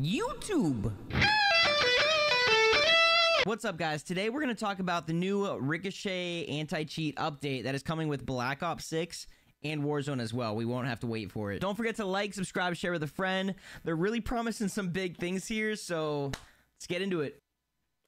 YouTube. What's up, guys? Today we're going to talk about the new Ricochet anti-cheat update that is coming with Black Ops 6 and Warzone as well. We won't have to wait for it. Don't forget to like, subscribe, share with a friend. They're really promising some big things here, so let's get into it.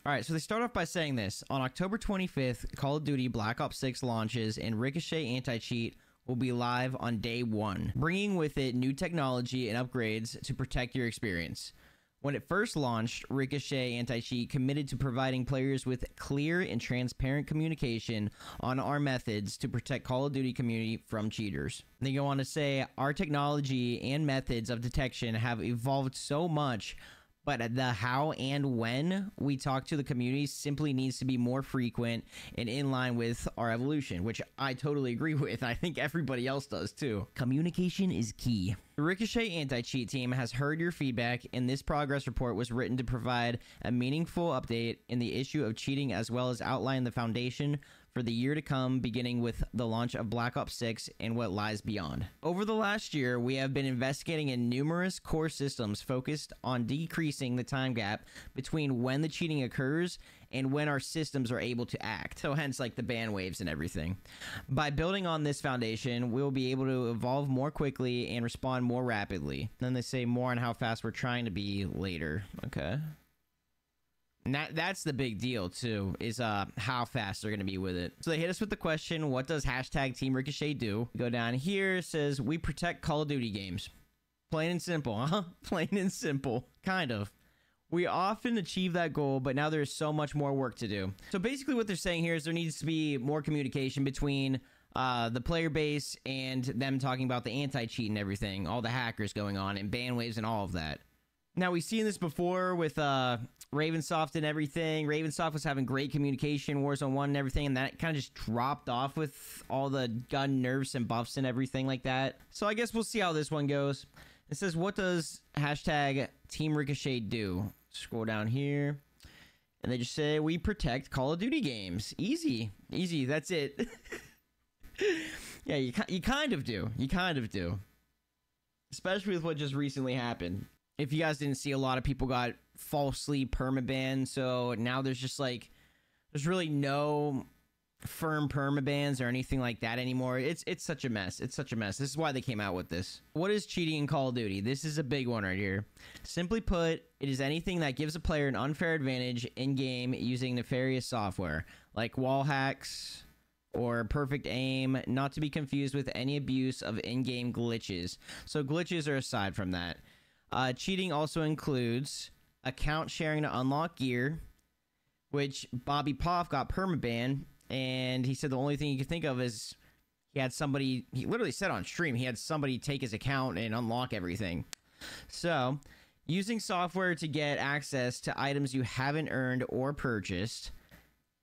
Alright, so they start off by saying this. On October 25th, Call of Duty Black Ops 6 launches and Ricochet anti-cheat will be live on day 1, bringing with it new technology and upgrades to protect your experience. When it first launched, Ricochet Anti-Cheat committed to providing players with clear and transparent communication on our methods to protect Call of Duty community from cheaters. They go on to say, our technology and methods of detection have evolved so much, but the how and when we talk to the community simply needs to be more frequent and in line with our evolution, which I totally agree with. I think everybody else does too. Communication is key. The Ricochet anti-cheat team has heard your feedback, and this progress report was written to provide a meaningful update in the issue of cheating, as well as outline the foundation for the year to come, beginning with the launch of Black Ops 6 and what lies beyond. Over the last year, we have been investigating in numerous core systems focused on decreasing the time gap between when the cheating occurs and when our systems are able to act. So hence like the ban waves and everything. By building on this foundation, we'll be able to evolve more quickly and respond more rapidly. Then they say more on how fast we're trying to be later. Okay. And that's the big deal too, is how fast they're gonna be with it. So they hit us with the question, what does hashtag Team Ricochet do? Go down here, it says we protect Call of Duty games. Plain and simple, huh? Plain and simple. Kind of. We often achieve that goal, but now there's so much more work to do. So basically what they're saying here is there needs to be more communication between the player base and them talking about the anti-cheat and everything, all the hackers going on and ban waves and all of that. Now, we've seen this before with Ravensoft and everything. Ravensoft was having great communication, Warzone 1 and everything, and that kind of just dropped off with all the gun nerfs and buffs and everything like that. So I guess we'll see how this one goes. It says, what does hashtag Team Ricochet do? Scroll down here, and they just say, we protect Call of Duty games. Easy. Easy, that's it. Yeah, you kind of do. You kind of do. Especially with what just recently happened. If you guys didn't see, a lot of people got falsely permabanned, so now there's just like, there's really no firm permabans or anything like that anymore. It's such a mess. It's such a mess. This is why they came out with this. What is cheating in Call of Duty? This is a big one right here. Simply put, it is anything that gives a player an unfair advantage in-game using nefarious software, like wall hacks or perfect aim, not to be confused with any abuse of in-game glitches. So glitches are aside from that. Cheating also includes account sharing to unlock gear, which Bobby Poff got permabanned, and he said the only thing he could think of is he had somebody, he literally said on stream, he had somebody take his account and unlock everything. So, using software to get access to items you haven't earned or purchased,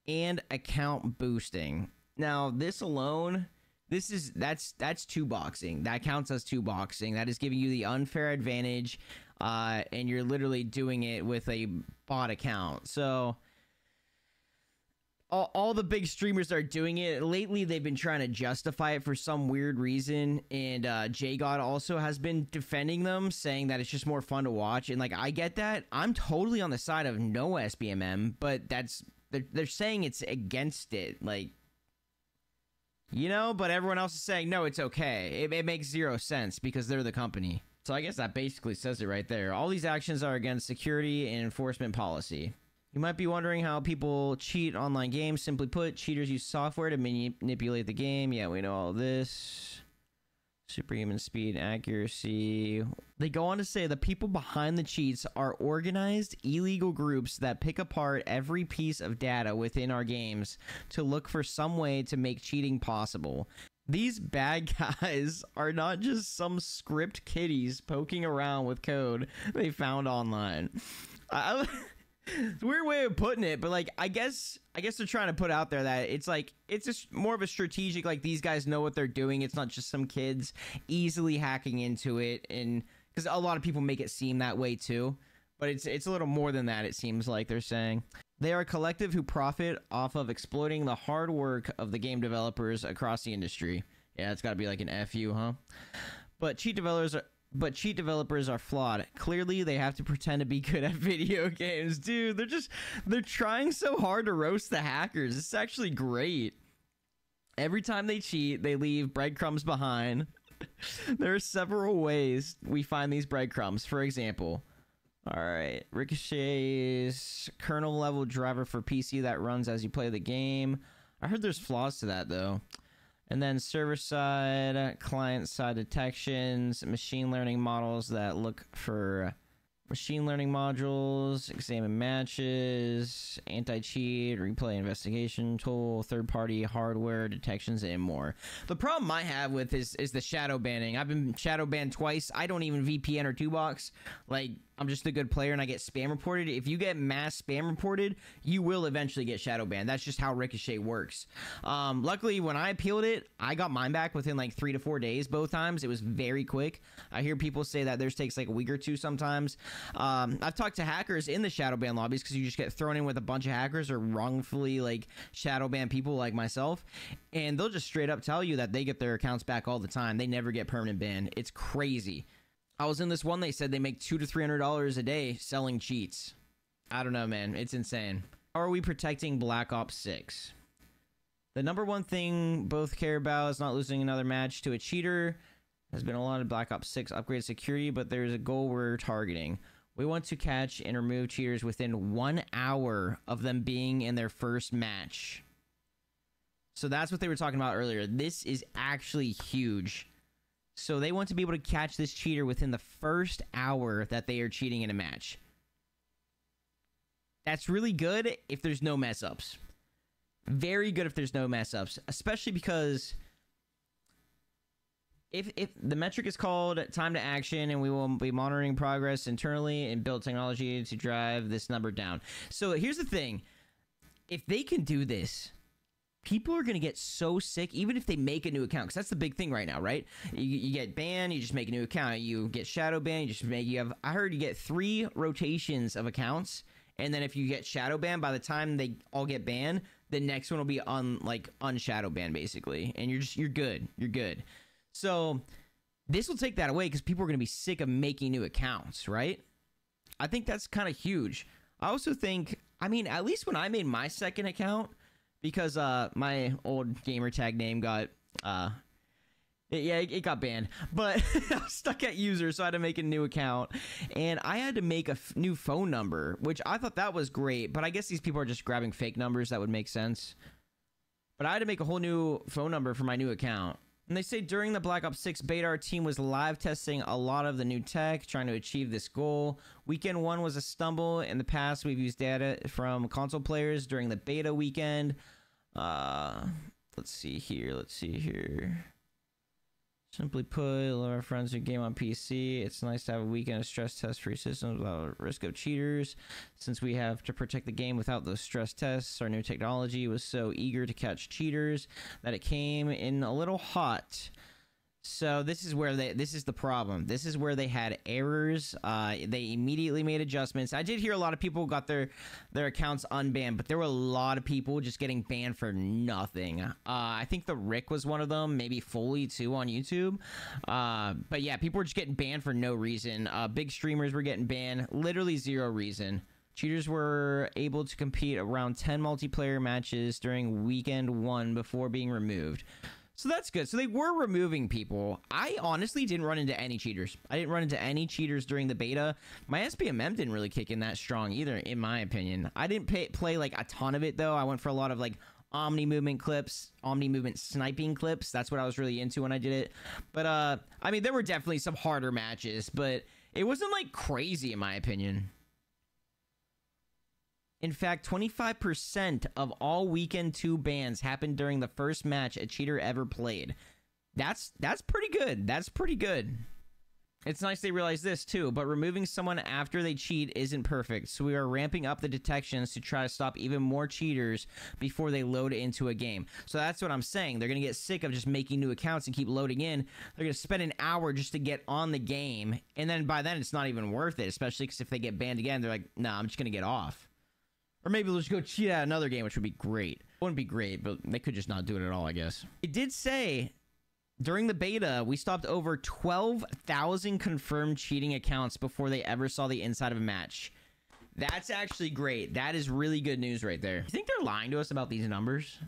and account boosting. Now, this alone, that's two boxing. That counts as two boxing. That is giving you the unfair advantage, and you're literally doing it with a bot account. So all the big streamers are doing it. Lately, they've been trying to justify it for some weird reason, and JGod also has been defending them, saying that it's just more fun to watch. And like, I get that. I'm totally on the side of no SBMM, but they're saying it's against it, like, you know, but everyone else is saying, no, it's okay. It makes zero sense because they're the company. So I guess that basically says it right there. All these actions are against security and enforcement policy. You might be wondering how people cheat online games. Simply put, cheaters use software to manipulate the game. Yeah, we know all this. Superhuman speed, accuracy. They go on to say the people behind the cheats are organized, illegal groups that pick apart every piece of data within our games to look for some way to make cheating possible. These bad guys are not just some script kiddies poking around with code they found online. It's a weird way of putting it, but like, I guess they're trying to put out there that it's like, it's just more of a strategic, like, these guys know what they're doing. It's not just some kids easily hacking into it, and because a lot of people make it seem that way too, but it's a little more than that, it seems like they're saying. They are a collective who profit off of exploiting the hard work of the game developers across the industry. Yeah, it's got to be like an FU, huh? But cheat developers but cheat developers are flawed. Clearly, they have to pretend to be good at video games. Dude, they're trying so hard to roast the hackers. It's actually great. Every time they cheat, they leave breadcrumbs behind. There are several ways we find these breadcrumbs. For example, all right, Ricochet's kernel level driver for PC that runs as you play the game. I heard there's flaws to that, though. And then server-side, client-side detections, machine learning models that look for machine learning modules, examine matches, anti-cheat, replay investigation tool, third-party hardware detections, and more. The problem I have with is the shadow banning. I've been shadow banned twice. I don't even VPN or 2box. Like, I'm just a good player and I get spam reported. If you get mass spam reported, you will eventually get shadow banned. That's just how Ricochet works. Luckily, when I appealed it, I got mine back within like 3 to 4 days both times. It was very quick. I hear people say that theirs takes like a week or two sometimes. I've talked to hackers in the shadow ban lobbies because you just get thrown in with a bunch of hackers or wrongfully like shadow ban people like myself, and they'll just straight up tell you that they get their accounts back all the time. They never get permanent ban. It's crazy. I was in this one, they said they make $200 to $300 a day selling cheats. I don't know, man. It's insane. How are we protecting Black Ops 6? The number one thing both care about is not losing another match to a cheater. There's been a lot of Black Ops 6 upgrade security, but there's a goal we're targeting. We want to catch and remove cheaters within 1 hour of them being in their first match. So that's what they were talking about earlier. This is actually huge. So they want to be able to catch this cheater within the first hour that they are cheating in a match. That's really good if there's no mess ups. Very good if there's no mess ups, especially because if the metric is called time to action, and we will be monitoring progress internally and build technology to drive this number down. So here's the thing. If they can do this, people are going to get so sick, even if they make a new account, because that's the big thing right now, right? You get banned, you just make a new account. You get shadow banned, I heard you get 3 rotations of accounts, and then if you get shadow banned, by the time they all get banned, the next one will be unshadow banned, basically, and you're good. So this will take that away because people are going to be sick of making new accounts, right? I think that's kind of huge. I also think, I mean, at least when I made my second account, because my old gamer tag name got it got banned, but I was stuck at user, so I had to make a new account, and I had to make a new phone number, which I thought that was great, but I guess these people are just grabbing fake numbers. That would make sense. But I had to make a whole new phone number for my new account. And they say during the Black Ops 6 beta, our team was live testing a lot of the new tech, trying to achieve this goal. Weekend 1 was a stumble. In the past, we've used data from console players during the beta weekend. Let's see here. Simply put, a lot of our friends who game on PC. It's nice to have a weekend of stress test-free systems without risk of cheaters. Since we have to protect the game without those stress tests, our new technology was so eager to catch cheaters that it came in a little hot. So this is the problem. This is where they had errors. They immediately made adjustments. I did hear a lot of people got their accounts unbanned, but there were a lot of people just getting banned for nothing. I think the Rick was one of them, maybe Foley too on YouTube. But yeah, people were just getting banned for no reason. Big streamers were getting banned, literally zero reason. Cheaters were able to compete around 10 multiplayer matches during weekend 1 before being removed. So that's good. So they were removing people. I honestly didn't run into any cheaters. I didn't run into any cheaters during the beta. My SBMM didn't really kick in that strong either, in my opinion. I didn't play like a ton of it, though. I went for a lot of like Omni movement clips, Omni movement sniping clips. That's what I was really into when I did it. But, I mean, there were definitely some harder matches, but it wasn't like crazy, in my opinion. In fact, 25% of all Weekend 2 bans happened during the first match a cheater ever played. That's pretty good. That's pretty good. It's nice they realize this too, but removing someone after they cheat isn't perfect, so we are ramping up the detections to try to stop even more cheaters before they load into a game. So that's what I'm saying. They're going to get sick of just making new accounts and keep loading in. They're going to spend an hour just to get on the game, and then by then it's not even worth it, especially because if they get banned again, they're like, nah, I'm just going to get off. Or maybe they'll just go cheat at another game, which would be great. It wouldn't be great, but they could just not do it at all, I guess. It did say During the beta, we stopped over 12,000 confirmed cheating accounts before they ever saw the inside of a match. That's actually great. That is really good news right there. You think they're lying to us about these numbers?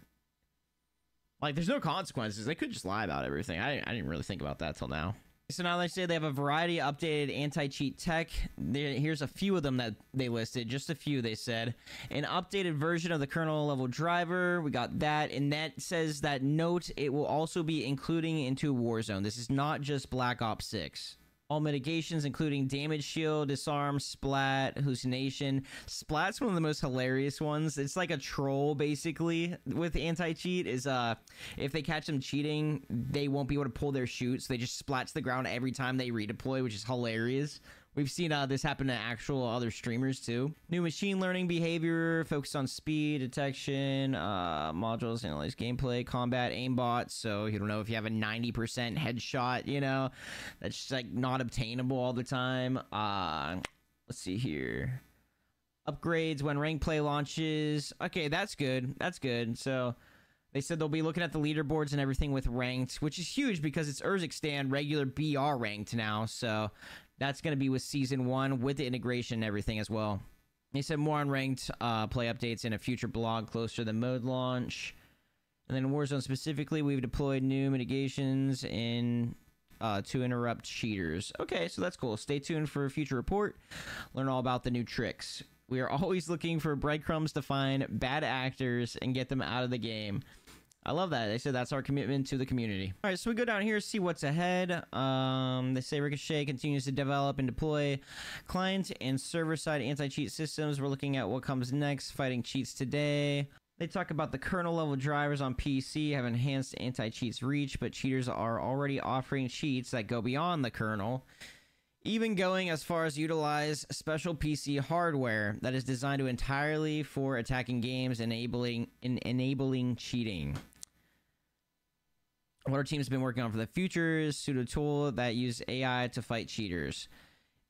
Like, there's no consequences. They could just lie about everything. I didn't really think about that till now. So now they say they have a variety of updated anti-cheat tech. Here's a few of them that they listed. Just a few, they said. An updated version of the kernel level driver. We got that. And that says that note, it will also be including into Warzone. This is not just Black Ops 6. All mitigations, including damage shield, disarm, splat, hallucination. Splat's one of the most hilarious ones. It's like a troll, basically, with anti-cheat. Is if they catch them cheating, they won't be able to pull their chute, so they just splat to the ground every time they redeploy, which is hilarious. We've seen this happen to actual other streamers too. New machine learning behavior, focused on speed, detection, modules, analyze gameplay, combat, aimbot. So you don't know if you have a 90% headshot, you know, that's just like not obtainable all the time. Let's see here. Upgrades when ranked play launches. Okay, that's good. That's good. So they said they'll be looking at the leaderboards and everything with ranked, which is huge because it's Urzikstan regular BR ranked now. So that's going to be with Season 1 with the integration and everything as well. They said more on ranked play updates in a future blog closer to the mode launch. And then Warzone specifically, we've deployed new mitigations in to interrupt cheaters. Okay, so that's cool. Stay tuned for a future report. Learn all about the new tricks. We are always looking for breadcrumbs to find bad actors and get them out of the game. I love that. They said that's our commitment to the community. All right, so we go down here, see what's ahead. They say Ricochet continues to develop and deploy client and server-side anti-cheat systems. We're looking at what comes next, fighting cheats today. They talk about the kernel-level drivers on PC have enhanced anti-cheats reach, but cheaters are already offering cheats that go beyond the kernel, even going as far as utilize special PC hardware that is designed to entirely for attacking games, enabling cheating. What our team's been working on for the future is pseudo tool that use AI to fight cheaters.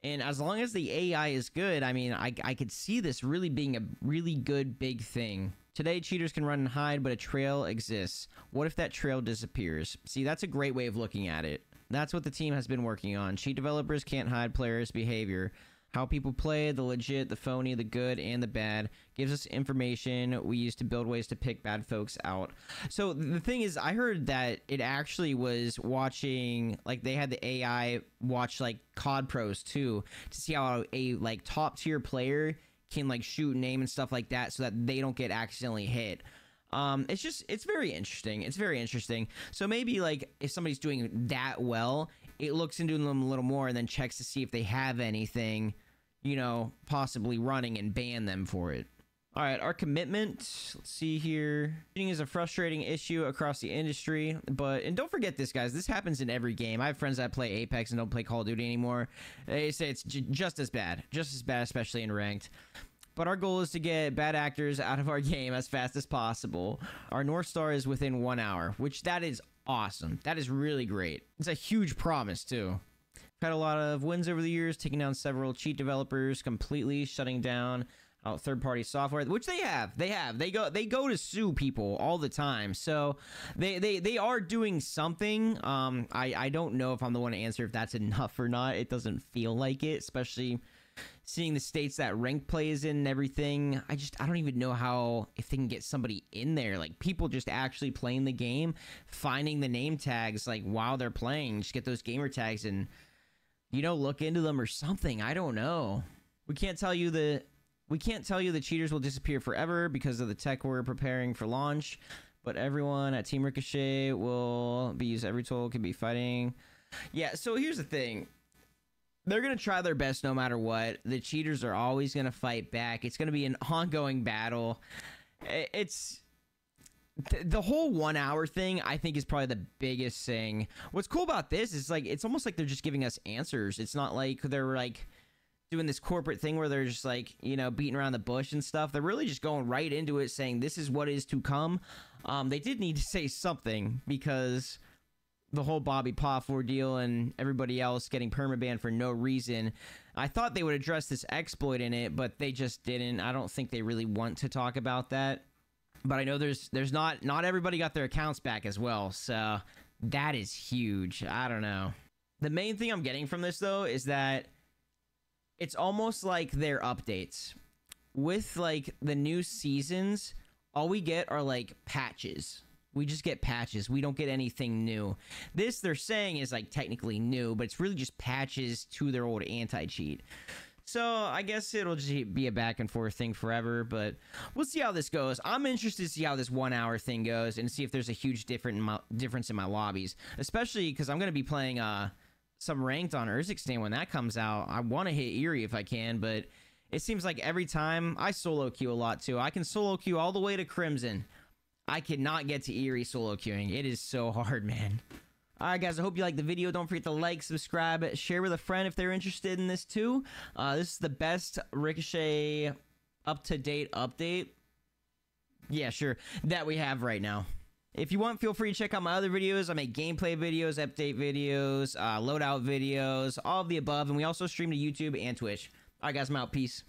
And as long as the AI is good, I mean, I could see this really being a really good big thing. Today, cheaters can run and hide, but a trail exists. What if that trail disappears? See, that's a great way of looking at it. That's what the team has been working on. Cheat developers can't hide players' behavior. How people play, the legit, the phony, the good, and the bad, gives us information we use to build ways to pick bad folks out. So the thing is, I heard that it actually was watching, like they had the AI watch like COD pros too, to see how a like top tier player can like shoot and aim and stuff like that so that they don't get accidentally hit. It's very interesting. It's very interesting. So maybe like if somebody's doing that well, it looks into them a little more and then checks to see if they have anything, you know, possibly running and ban them for it. All right, our commitment, let's see here. Cheating is a frustrating issue across the industry, and don't forget this, guys. This happens in every game. I have friends that play Apex and don't play Call of Duty anymore. They say it's just as bad, especially in ranked. But our goal is to get bad actors out of our game as fast as possible. Our North Star is within 1 hour, which that is awesome. That is really great. It's a huge promise, too. We've had a lot of wins over the years, taking down several cheat developers, completely shutting down third-party software, which they have. They go to sue people all the time. So they are doing something. I don't know if I'm the one to answer if that's enough or not. It doesn't feel like it, especially seeing the states that ranked play is in and everything. I don't even know if they can get somebody in there, like people just actually playing the game, finding the name tags like while they're playing, just get those gamer tags and, you know, look into them or something. I don't know. We can't tell you the cheaters will disappear forever because of the tech we're preparing for launch, but everyone at Team Ricochet will be used. Every tool can be fighting. Yeah, so here's the thing. They're going to try their best no matter what. The cheaters are always going to fight back. It's going to be an ongoing battle. It's the whole 1 hour thing, I think, is probably the biggest thing. What's cool about this is like it's almost like they're just giving us answers. It's not like they're like doing this corporate thing where they're just like, you know, beating around the bush and stuff. They're really just going right into it, saying this is what is to come. They did need to say something because the whole Bobby Poff ordeal and everybody else getting permabanned for no reason. I thought they would address this exploit in it, but they just didn't. I don't think they really want to talk about that. But I know there's not everybody got their accounts back as well. So That is huge. I don't know. The main thing I'm getting from this, though, is that it's almost like their updates. With, like, the new seasons, all we get are, like, patches. We just get patches. We don't get anything new. This, they're saying, is, like, technically new, but it's really just patches to their old anti-cheat. So, I guess it'll just be a back and forth thing forever, but we'll see how this goes. I'm interested to see how this 1 hour thing goes and see if there's a huge difference in my lobbies, especially because I'm going to be playing some ranked on Urzikstan when that comes out. I want to hit Erie if I can, but it seems like every time I solo queue a lot too. I can solo queue all the way to Crimson. I cannot get to Erie solo queuing. It is so hard, man. Alright guys, I hope you liked the video. Don't forget to like, subscribe, share with a friend if they're interested in this too. This is the best Ricochet up-to-date update. Yeah, sure. That we have right now. If you want, feel free to check out my other videos. I make gameplay videos, update videos, loadout videos, all of the above. And we also stream to YouTube and Twitch. Alright guys, I'm out. Peace.